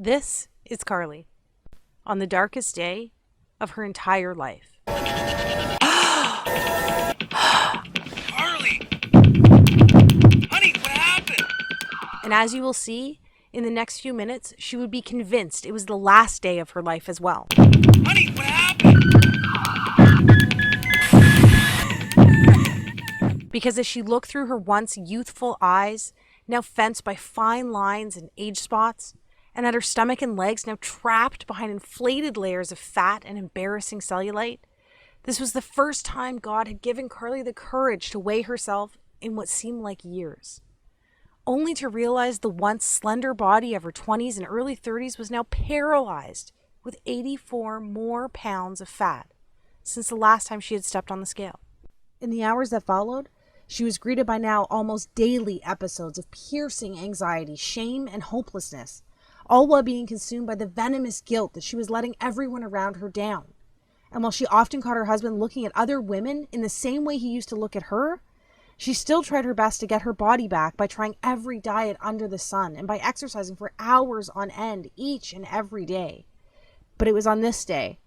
This is Carly on the darkest day of her entire life. Carly! Honey, what happened? And as you will see, in the next few minutes, she would be convinced it was the last day of her life as well. Honey, what happened? Because as she looked through her once youthful eyes, now fenced by fine lines and age spots, and at her stomach and legs now trapped behind inflated layers of fat and embarrassing cellulite, this was the first time God had given Carly the courage to weigh herself in what seemed like years, only to realize the once slender body of her 20s and early 30s was now paralyzed with 84 more pounds of fat since the last time she had stepped on the scale. In the hours that followed, she was greeted by now almost daily episodes of piercing anxiety, shame, and hopelessness, all while being consumed by the venomous guilt that she was letting everyone around her down. And while she often caught her husband looking at other women in the same way he used to look at her, she still tried her best to get her body back by trying every diet under the sun and by exercising for hours on end each and every day. But it was on this day,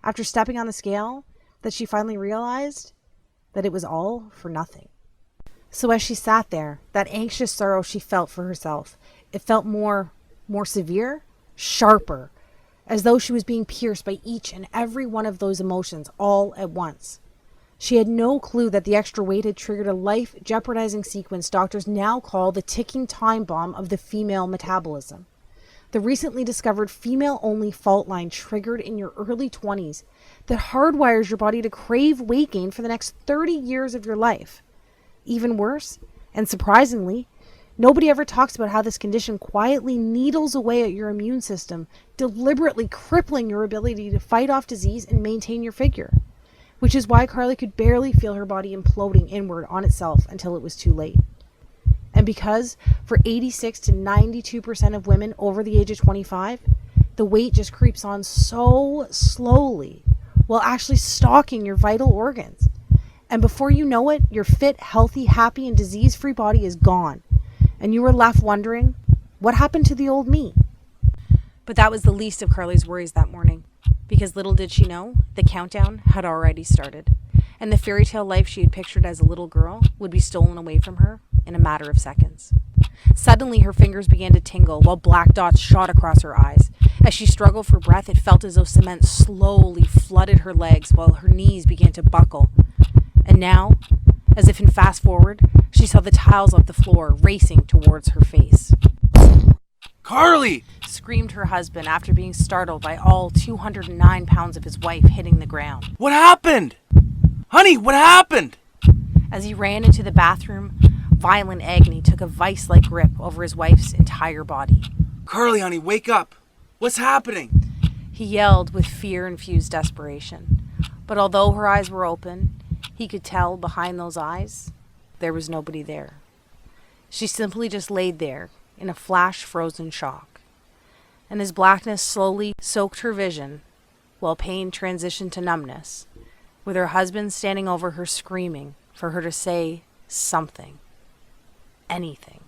after stepping on the scale, that she finally realized that it was all for nothing. So as she sat there, that anxious sorrow she felt for herself, it felt more severe, sharper, as though she was being pierced by each and every one of those emotions all at once. She had no clue that the extra weight had triggered a life-jeopardizing sequence doctors now call the ticking time bomb of the female metabolism. The recently discovered female-only fault line triggered in your early 20s that hardwires your body to crave weight gain for the next 30 years of your life. Even worse, and surprisingly, nobody ever talks about how this condition quietly needles away at your immune system, deliberately crippling your ability to fight off disease and maintain your figure. Which is why Carly could barely feel her body imploding inward on itself until it was too late. And because for 86 to 92% of women over the age of 25, the weight just creeps on so slowly while actually stalking your vital organs. And before you know it, your fit, healthy, happy, and disease-free body is gone. And you were left wondering, what happened to the old me? But that was the least of Carly's worries that morning, because little did she know, the countdown had already started, and the fairy tale life she had pictured as a little girl would be stolen away from her in a matter of seconds. Suddenly, her fingers began to tingle while black dots shot across her eyes. As she struggled for breath, it felt as though cement slowly flooded her legs while her knees began to buckle. And now, as if in fast forward, she saw the tiles of the floor racing towards her face. Carly! Screamed her husband after being startled by all 209 pounds of his wife hitting the ground. What happened? Honey, what happened? As he ran into the bathroom, violent agony took a vice-like grip over his wife's entire body. Carly, honey, wake up. What's happening? He yelled with fear-infused desperation. But although her eyes were open, he could tell behind those eyes, there was nobody there. She simply just laid there in a flash-frozen shock. And as blackness slowly soaked her vision, while pain transitioned to numbness, with her husband standing over her screaming for her to say something, anything.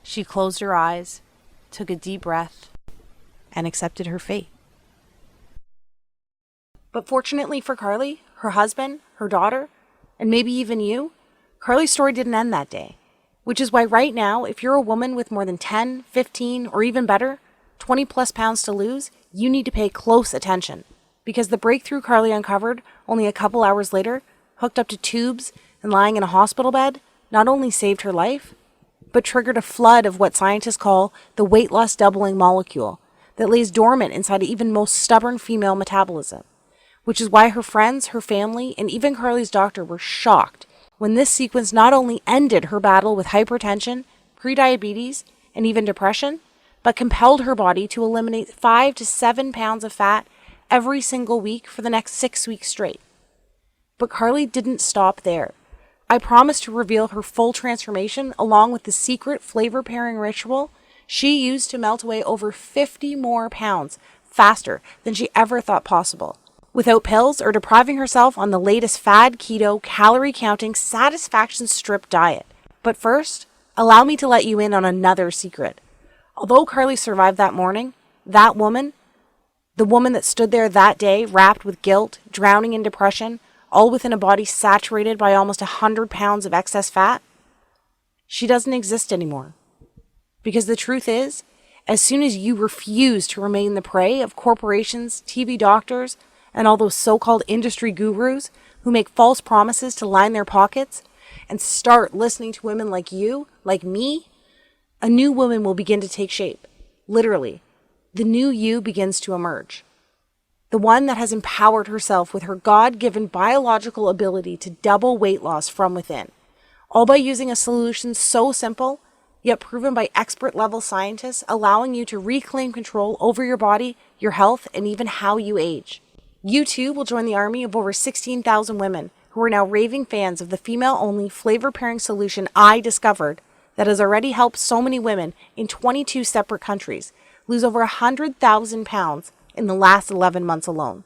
She closed her eyes, took a deep breath, and accepted her fate. But fortunately for Carly, her husband, her daughter, and maybe even you, Carly's story didn't end that day. Which is why right now, if you're a woman with more than 10, 15, or even better, 20 plus pounds to lose, you need to pay close attention. Because the breakthrough Carly uncovered only a couple hours later, hooked up to tubes and lying in a hospital bed, not only saved her life, but triggered a flood of what scientists call the weight loss doubling molecule that lays dormant inside even most stubborn female metabolism. Which is why her friends, her family, and even Carly's doctor were shocked when this sequence not only ended her battle with hypertension, prediabetes, and even depression, but compelled her body to eliminate 5 to 7 pounds of fat every single week for the next 6 weeks straight. But Carly didn't stop there. I promised to reveal her full transformation along with the secret flavor pairing ritual she used to melt away over 50 more pounds faster than she ever thought possible, without pills or depriving herself on the latest fad keto, calorie-counting, satisfaction strip diet. But first, allow me to let you in on another secret. Although Carly survived that morning, That woman, the woman that stood there that day, wrapped with guilt, drowning in depression, all within a body saturated by almost 100 pounds of excess fat, she doesn't exist anymore. Because the truth is, as soon as you refuse to remain the prey of corporations, TV doctors, and all those so-called industry gurus who make false promises to line their pockets, and start listening to women like you, like me, a new woman will begin to take shape. Literally, the new you begins to emerge. The one that has empowered herself with her God-given biological ability to double weight loss from within, all by using a solution so simple, yet proven by expert-level scientists, allowing you to reclaim control over your body, your health, and even how you age. You too will join the army of over 16,000 women who are now raving fans of the female-only flavor-pairing solution I discovered that has already helped so many women in 22 separate countries lose over 100,000 pounds in the last 11 months alone.